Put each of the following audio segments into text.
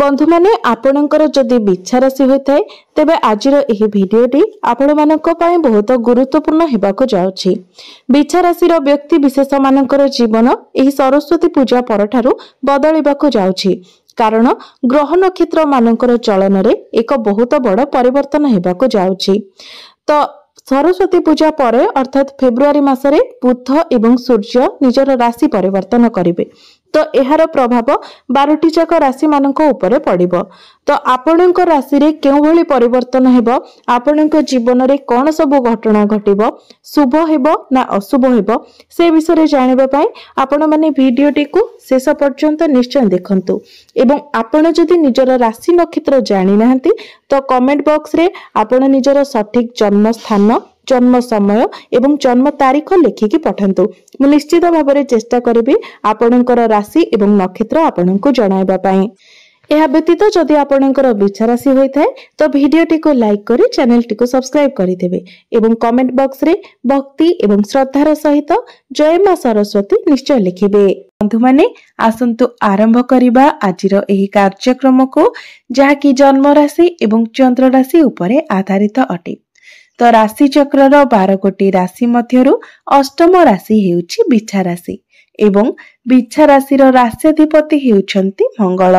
बंधु माने आपणकर जदि बिच्छा राशि होता है तेबे आजिर एही भिडियोटी आपण मानक पय बहुत गुरुत्वपूर्ण हेबाको जाउछि। बिच्छा राशिर व्यक्ति विशेष मानकर जीवन एही सरस्वती पूजा परठारु बदलिबाको जाउछि, कारण ग्रह नक्षत्र मानकर चलन रे एक बहुत बड़ परिवर्तन हेबाको जाउछि। तो सरस्वती पूजा परे अर्थात फेब्रुआरी मासरे बुध एवं सूर्य निजर राशि परिवर्तन करिवे। तो एहार प्रभाव 12टी जाक राशि मानक उपरे पड़िबो। तो आपणक राशि रे केउ भली परिवर्तन हेबो, आपणक जीवन रे कोन सब घटना घटिबो, शुभ हेबो ना अशुभ हेबो, से विषय रे जानिबा पई आपण माने भिडियोटी को शेष पर्यंत निश्चय देखंतु। एवं आपण जदि निजर राशि नक्षत्र जानि नाहंती तो कमेंट बॉक्स रे आपण निजर सठिक जन्म स्थान, जन्म समय एवं जन्म तारीख लेखिकी पठंतु। मु निश्चित भाबरे चेष्टा करिबी आपणकर राशि एवं नक्षत्र आपणको जणाइबा पई। एहा व्यतीत जदि आपणकर बिच्छा राशि होइथाय तो भिडियोटी को लाइक करी चैनलटी को सब्सक्राइब करि देबे एवं कमेंट बॉक्स रे भक्ति एवं श्रद्धार सहित जय मां सरस्वती निश्चय लिखिबे। बंधु माने आसंतु आरंभ करिबा आजिर एही कार्यक्रम को, जहा कि जन्म राशि एवं चंद्र राशि उपरे आधारित अटे। तो राशि चक्रर 12 गोटी राशि मध्यरु अष्टम राशि हेउछि बिच्छा राशि एवं बिच्छा राशिर राश्याधिपति हेउछंती मंगल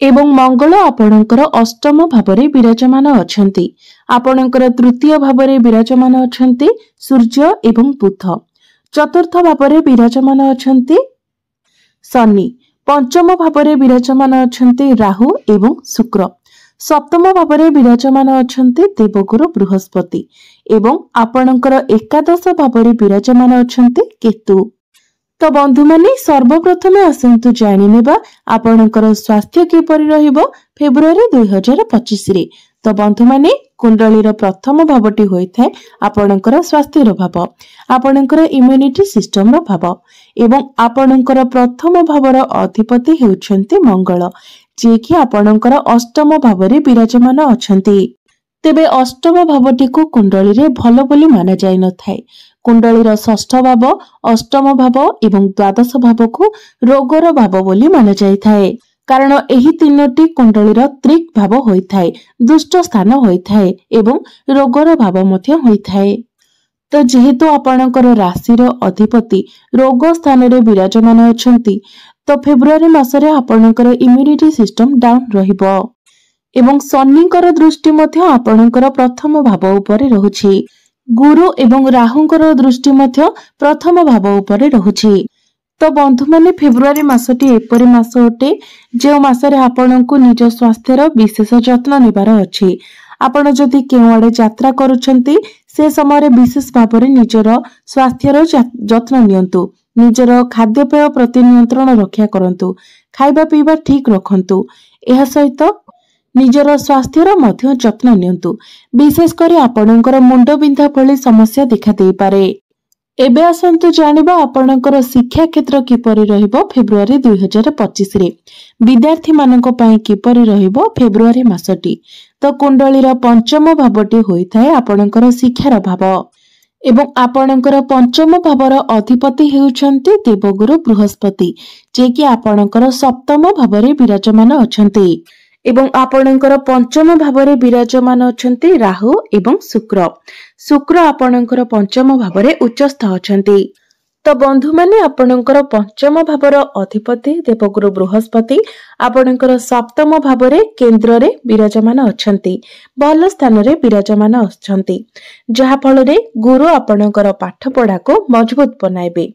एवं मंगल आपणकर अष्टम भावरे विराजमान अछंती। आपणकर तृतीय भावरे विराजमान अछंती सूर्य एवं बुध। चतुर्थ भावरे विराजमान अछंती शनि। पंचम भावरे विराजमान अछंती राहु एवं शुक्र। सप्तम भावरे विराजमान अछंती देवगुरु बृहस्पति एवं आपणकर एकादश भावरे विराजमान अछंती केतु। तो बंधु माने सर्वप्रथमे आसंतु जानि नेबा आपणकर स्वास्थ्य किपरि रहिबो फेब्रुआरी 2025 रे। तो बंधु माने कुंडलीर प्रथम भावटी होइथाय आपणकर स्वास्थ्यर भाव, आपणकर इम्यूनिटी सिस्टम रो भाव एवं आपणकर प्रथम भावर अधिपति हेउछंती मंगल, जे कि आपणकर अष्टम भावरे विराजमान अछंती। तेबे अष्टम भावटी को कुंडली रे भलो बोली माना जाय न थाए। कुंडलीर षष्ठ भाव, अष्टम भाव एवं द्वादश भाव को रोगर भाव बोली माना जाय थाए, कारण एही तीनोटी कुंडलीर त्रिक भाव होइथाए, दुष्ट स्थान होइथाए एवं रोगर भाव मध्य होइथाए। तो जेहेतु आपणकर राशिर अधिपति रोग स्थान रे विराजमान अछंती, तो फेब्रुआरी मासरे आपणकर इम्यूनिटी सिस्टम डाउन रहिबो एवं शनिकर दृष्टि मध्य आपणकर प्रथम भाव उपरे रहुछि। गुरु एवं राहुंकर दृष्टि मध्य प्रथम भाव उपरे रहुछि। तो बंधु माने फेब्रुआरी मासटी एपरि मास अटे जे मासरे आपणको निज स्वास्थ्यर विशेष जत्न नेबार अछि। आपण जदि केउआडे यात्रा करूछंती से समय विशेष भाव निजर स्वास्थ्यर जत्न नियंतु। निजर खाद्यपेय प्रति नियंत्रण रक्षा करंतु, खाइबा पीबा ठीक रखंतु। एहा सहित निजर स्वास्थ्यर मध्य जत्न नियंतु। विशेष करी आपणकर मुंड बिंधा भली समस्या देखा देई पारे। एबे आसंतु जानिबा आपणकर शिक्षा क्षेत्र किपरि रहिबो फेब्रुआरी 2025 रे। विद्यार्थी मानक पई किपरि रहिबो फेब्रुआरी मासटी। तो कुंडलीर पंचम भावटी होइथाय आपणकर शिक्षार भाव एवं आपणकर पंचम भावर अधिपति हेउछंती देवगुरु बृहस्पति, जे कि आपणकर सप्तम भावरे विराजमान अछंती एवं आपणकर पंचम भावरे विराजमान अछंती राहु एवं शुक्र। शुक्र आपणकर पंचम भावरे उच्चस्थ अछंती। तो बंधु माने आपणकर पंचम भावर अधिपति देवगुरु बृहस्पति आपणकर सप्तम भावरे केंद्र रे विराजमान अछंती, भल स्थान रे विराजमान अछंती, जहा फल रे गुरु आपणकर पाठ पढ़ा को मजबूत बनाइबे।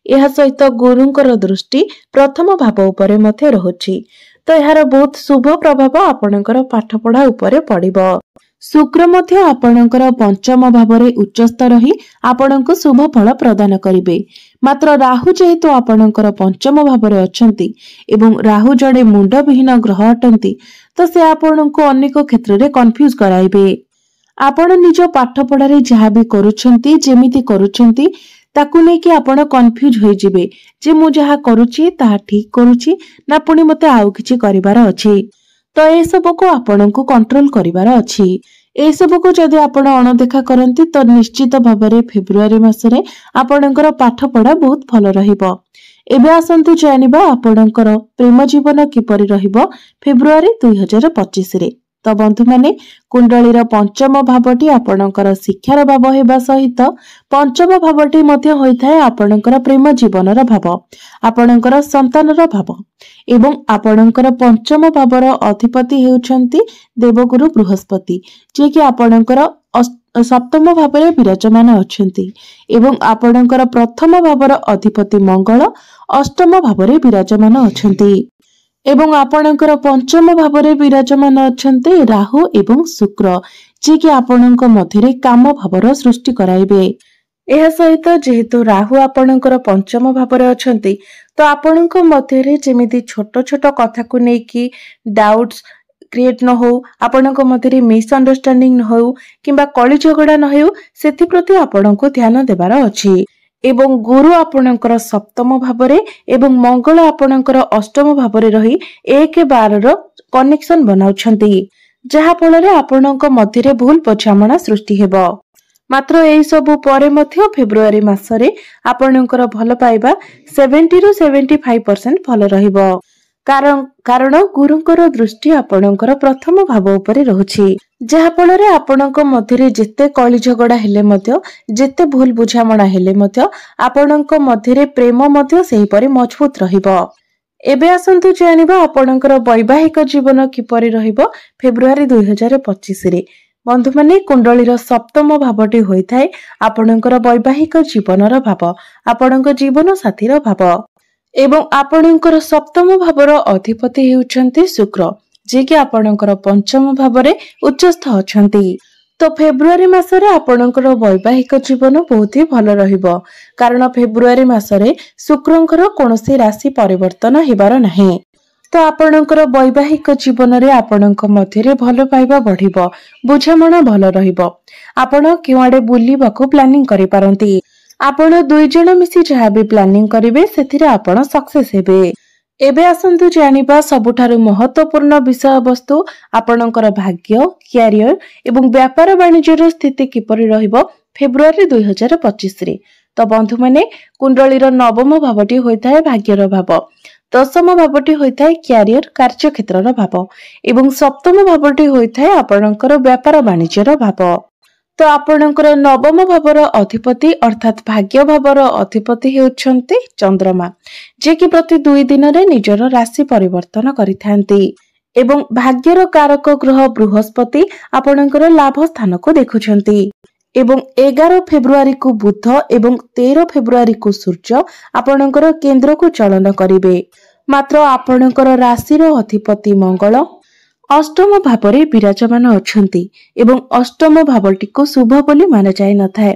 एहा सहित गुरुंकर दृष्टि प्रथम भाव उपरे मध्य रहुछि। तो यार बहुत शुभ प्रभाव आपणकर पाठ पढ़ा उपरे पड़िबो। शुक्र मध्य आपणकर पंचम भावरे उच्चस्थ रही आपणको शुभ फल प्रदान करिवे। मात्र राहु जेहेतु आपणकर पंचम भावरे अछंती एवं राहु जड़े मुंड विहीन ग्रह अटंती, तो से आपणको अनेक क्षेत्र रे कंफ्यूज कराइबे। आपण निज पाठ पढ़ारे जहा भी करूछंती, जेमिति करूछंती ताकू नै कि आपण कंफ्यूज होई जिवे जे मु जहा करूची ताहा ठीक करूची ना पुनी मते आउ किछि करिवार अछि। तो ए सब को आपण को कंट्रोल करिवार अछि। ए सब को जदि आपण अणदेखा करंती तो निश्चित भाबरे फेब्रुआरी मासरे आपणकर पाठ पढ़ा बहुत भल रहिबो। एबे आसंतु जानिबा आपणकर प्रेम जीवन किपरि रहिबो फेब्रुआरी 2025 रे। तो बंधु माने कुंडलीर पंचम भावटी आपणकर शिक्षार भाव हेबा सहित पंचम भावटी मध्य होइथाय आपणकर प्रेम जीवनर भाव, आपणकर संतानर भाव एवं आपणकर पंचम भावर अधिपति हेउछंती देवगुरु बृहस्पति, जे कि आपणकर सप्तम भावरे विराजमान अछंती एवं आपणकर प्रथम भावर अधिपति मंगल अष्टम भावरे विराजमान अछंती एवं आपणकर पंचम भावरे विराजमान अछंती राहु एवं शुक्र, जे कि आपणक मध्यरे काम भावर सृष्टि कराइबे। एहा सहित जेहेतु राहु आपणकर पंचम भावरे अछंती तो आपणक मध्यरे जेमिति छोट छोट कथा को नेकी डाउट्स क्रिएट न हो, आपणक मध्यरे मिसअंडरस्टैंडिंग न हो किंबा कली झगड़ा न हो, सेथि प्रति आपणको ध्यान देबार अछि। एवं गुरु आपणकर सप्तम भावरे एवं मंगल आपणकर अष्टम भावरे रही 1-12 रो कनेक्शन बनाउछंती, जहा फଳରେ आपणक मध्यरे भूल बुझामणा सृष्टि हेबो। मात्र एई सबु परे मध्य फेब्रुआरी मासरे आपणकर भल पाइबा 70 ରୁ 75% भल रहिबो, कारण गुरुंकर दृष्टि आपणकर प्रथम भाव उपरे रहुछि, जहा फଳରେ आपणक मध्यरे जेते कली झगड़ा हेले मध्य जेते भूल बुझामणा हेले मध्य आपणक मध्यरे प्रेम मध्य सेही परे मजबूत रहिबो। एबे आसंतु जानिबा आपणकर वैवाहिक जीवन किपरि रहिबो फेब्रुआरी 2025 रे। बंधु माने कुंडलीर सप्तम भावटी होइथाय आपणकर वैवाहिक जीवनर भाव, आपणक जीवन साथीर भाव एवं आपणकर सप्तम भावर अधिपति हेउछंती शुक्र, जे कि आपणकर पंचम भावरे उच्चस्थ अछंती। तो फेब्रुआरी मासरे आपणकर वैवाहिक जीवन बहुत ही भल रहिबो, कारण फेब्रुआरी मासरे शुक्रंकर कोनोसी राशि परिवर्तन हेबार नाही। तो आपणकर वैवाहिक जीवन रे आपणक मध्यरे भल पाइबा बढ़िबो, बुझामणा भल रहिबो। आपण केवाडे बुलीबाकू प्लानिंग करि पारंती। आपण दुई जण मिसी जहा भी प्लानिंग करिवे सेथिरे आपण सक्सेस हेबे। एबे आसंतु जानिबा सबुठारु महत्वपूर्ण विषय वस्तु आपणकर भाग्य, क्यारियर एवं व्यापार वाणिज्यर स्थिति किपरि रहिबो फेब्रुआरी 2025 रे। तो बंधु माने कुंडलीर नवम भावटी होइथाय भाग्यर भाव, दशम भावटी होइथाय क्यारियर कार्य क्षेत्रर भाव एवं सप्तम भावटी होइथाय आपणकर व्यापार वाणिज्यर भाव। तो आपणकर नवम भावर अधिपति अर्थात भाग्य भावर अधिपति हेउछंती चंद्रमा, जे कि प्रति 2 दिन रे निजर राशि परिवर्तन करिथांती एवं भाग्यर कारक ग्रह बृहस्पति आपणकर लाभ स्थान को देखुछंती एवं 11 फेब्रुआरी को बुध एवं 13 फेब्रुआरी को सूर्य आपणकर केंद्र को चलन करिवे। मात्र आपणकर राशि रो अधिपति मंगल अष्टम भावरे विराजमान अछंती एवं अष्टम भावटी को शुभ बोली माना जाय नथाय।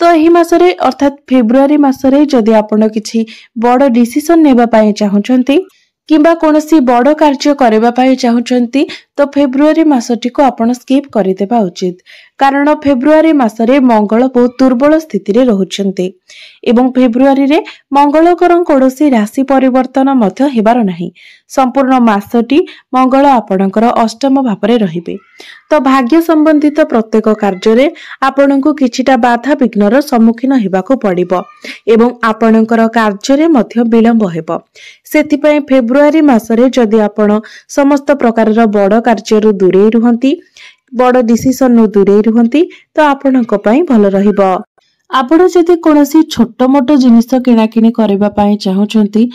तो एही मासरे अर्थात फेब्रुआरी मासरे जदि आपण किछि बड़ डिसिजन नेबा पाए चाहुचंती किंबा कोनोसी बड़ कार्य करबा पाए चाहुचंती तो फेब्रुआरी मासटी को आपण स्किप करि देबा उचित, कारण फेब्रुआरी मासरे मंगल बहुत दुर्बल स्थिति रे रहुचंती एवं फेब्रुआरी रे मंगलकर कोनोसी राशि परिवर्तन मध्य हेबार नाही। संपूर्ण मासटी मंगल आपणकर अष्टम भावरे रहिबे। तो भाग्य संबंधित प्रत्येक कार्य रे आपणको किछिटा बाधा विघ्नर सम्मुखीन हेबाको पड़िबो एवं आपणकर कार्य रे मध्य विलंब हेबो। सेथि पय फेब्रुआरी मासरे जदि आपण समस्त प्रकारर बड़ कार्य दूरे रुहंती, बड़ डिसिजन नु दूरे रुहंती तो आपणको पय भल रहिबो। आपण जदि कोनोसी छोट मोटो जिनिस किना किनी करबा पय चाहुचंती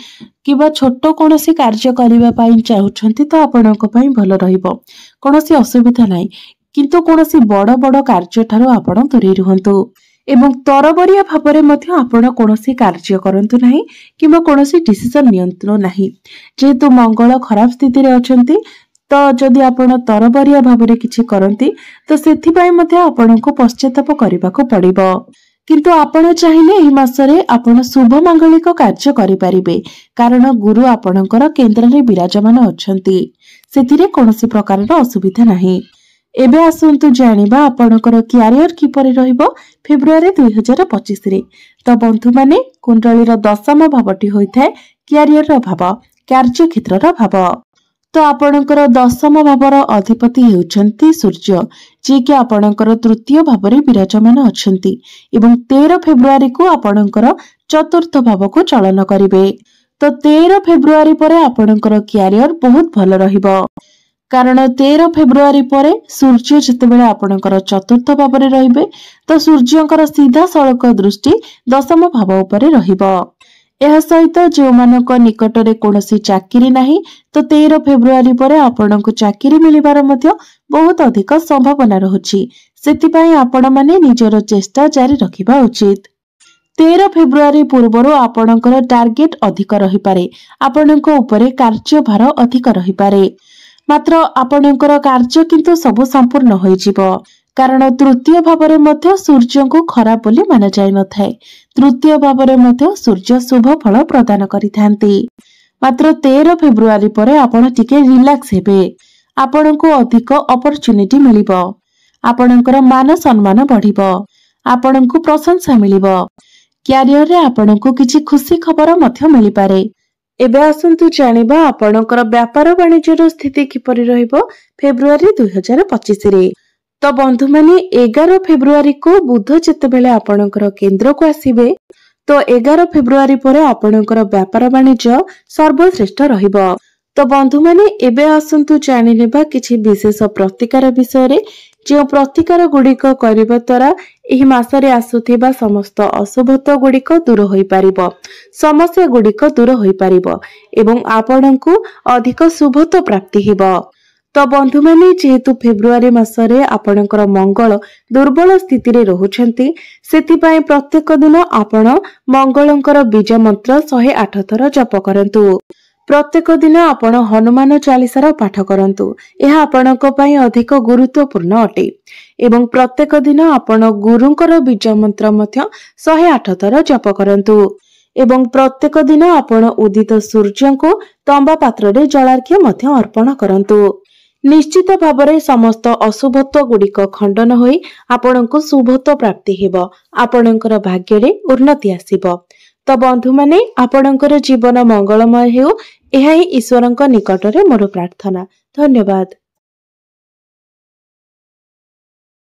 किबा छोट कोनोसी कार्य करबा पय चाहुचंती तो आपणको पय भल रहिबो, कोनोसी असुविधा नै। किंतु कोनोसी बड़ बड़ कार्य ठारो आपण दूरे रुहंतु एवं तरबरिया भावरे मध्य आपण कोनोसी कार्य करंतु नाही किबा कोनोसी डिसिजन नियंत्रण नाही। जेहेतु मंगल खराब स्थिति रे अछंती तो जदि आपण तरबरिया भावरे किछि करंती तो सेथि पय मध्य आपणको पश्चाताप करिबाको पड़िबो। किंतु आपण चाहिए एही मासरे आपण शुभ मांगलिक कार्य करि परिबे, कारण गुरु आपणकर केंद्र रे विराजमान अछंती, सेथिरे कोनोसी प्रकारर असुविधा नाही। एबे आसंतु जानिबा आपणकर क्यारियर किपरि रहिबो फेब्रुआरी 2025 रे। तो बंधु माने कुंडलीर दशम भावटी होइथाय क्यारियर भाव, कार्य क्षेत्रर भाव। तो आपणकर दशम भावर अधिपति हेउछंती सूर्य, जे कि आपणकर तृतीय भावरे विराजमान अछंती एवं 13 फेब्रुआरी को आपणकर चतुर्थ भाव को चलन करिवे। तो 13 फेब्रुआरी परे आपणकर क्यारियर बहुत भल रहिबो, कारण 13 फेब्रुआरी परे सूर्य जेतेबेले आपणकर चतुर्थ भाव रे रहिबे तो सूर्यंकर सीधा सड़क दृष्टि दशम भाव उपरे रहिबो। यह सहित जो मानक निकटरे कोनोसी चाकरी नाही तो 13 फेब्रुआरी परे आपणको चाकरी मिलिबार मध्य बहुत अधिक संभावना रहुछि। सेतिपई आपण माने निजर चेष्टा जारी रखिबा उचित। 13 फेब्रुआरी पूर्वरु आपणकर टार्गेट अधिक रही पारे, आपणको उपरे कार्यभार अधिक रही पारे, मात्र आपणकर कार्य किंतु सब संपूर्ण होई जिवो, कारण तृतीय भावरे मध्य सूर्य को खराब बोली माना जाय नथाय। तृतीय भावरे मध्य सूर्य शुभ फल प्रदान करिथांती। मात्र 13 फेब्रुआरी परे आपण टिके रिलैक्स हेबे, आपणको अधिक अपॉर्चुनिटी मिलिबो, आपणकर मान सम्मान बढ़िबो, आपणको प्रशंसा मिलिबो, क्यारियर रे आपणको किछि खुशी खबर मध्य मिलि पारे। एबे आसंतु जानिबा आपणकर व्यापार वाणिज्यर स्थिति किपरि रहिबो फेब्रुआरी 2025 रे। तो बंधु माने 11 फेब्रुआरी को बुध जेतेबेले आपणकर केंद्र को आसीबे तो 11 फेब्रुआरी परे आपणकर व्यापार वाणिज्य सर्वश्रेष्ठ रहिबो। तो बंधु माने एबे आसंतु जानि नेबा किछि विशेष प्रतिकार विषय रे, जो प्रतिकार गुड़िक करबा द्वारा एही मासरे आसुथिबा समस्त अशुभत्व गुड़िक दूर होई पारिबो, समस्या गुड़िक दूर होई पारिबो एवं आपणଙ୍କୁ अधिक शुभत्व प्राप्ति हेबो। तो बंधु माने जेहेतु फेब्रुआरी मासरे आपणकर मंगल दुर्बल स्थिति रे रहुछंती, सेतिपई प्रत्येक दिन आपण मंगलंकर बीज मंत्र 108 थर जप करंतु। प्रत्येक दिन आपण हनुमान चालीसार पाठ करंतु, यह आपणक पई अधिक गुरुत्वपूर्ण अटे। एवं प्रत्येक दिन आपण गुरुंकर बीज मंत्र मध्य 108 थर जप करंतु। एवं प्रत्येक दिन आपण उदित सूर्य को तंबा पात्र रे जलार्घ्य मध्य अर्पण करंतु। निश्चित भावरे समस्त अशुभत्व गुड़िक खंडन होई आपणको शुभत्व प्राप्ति हेबो, आपणकर भाग्य रे उन्नति आसीबो। तो बंधु माने आपणकर जीवन मंगलमय हेउ, एहा ही ईश्वरंक निकटरे मोर प्रार्थना। धन्यवाद।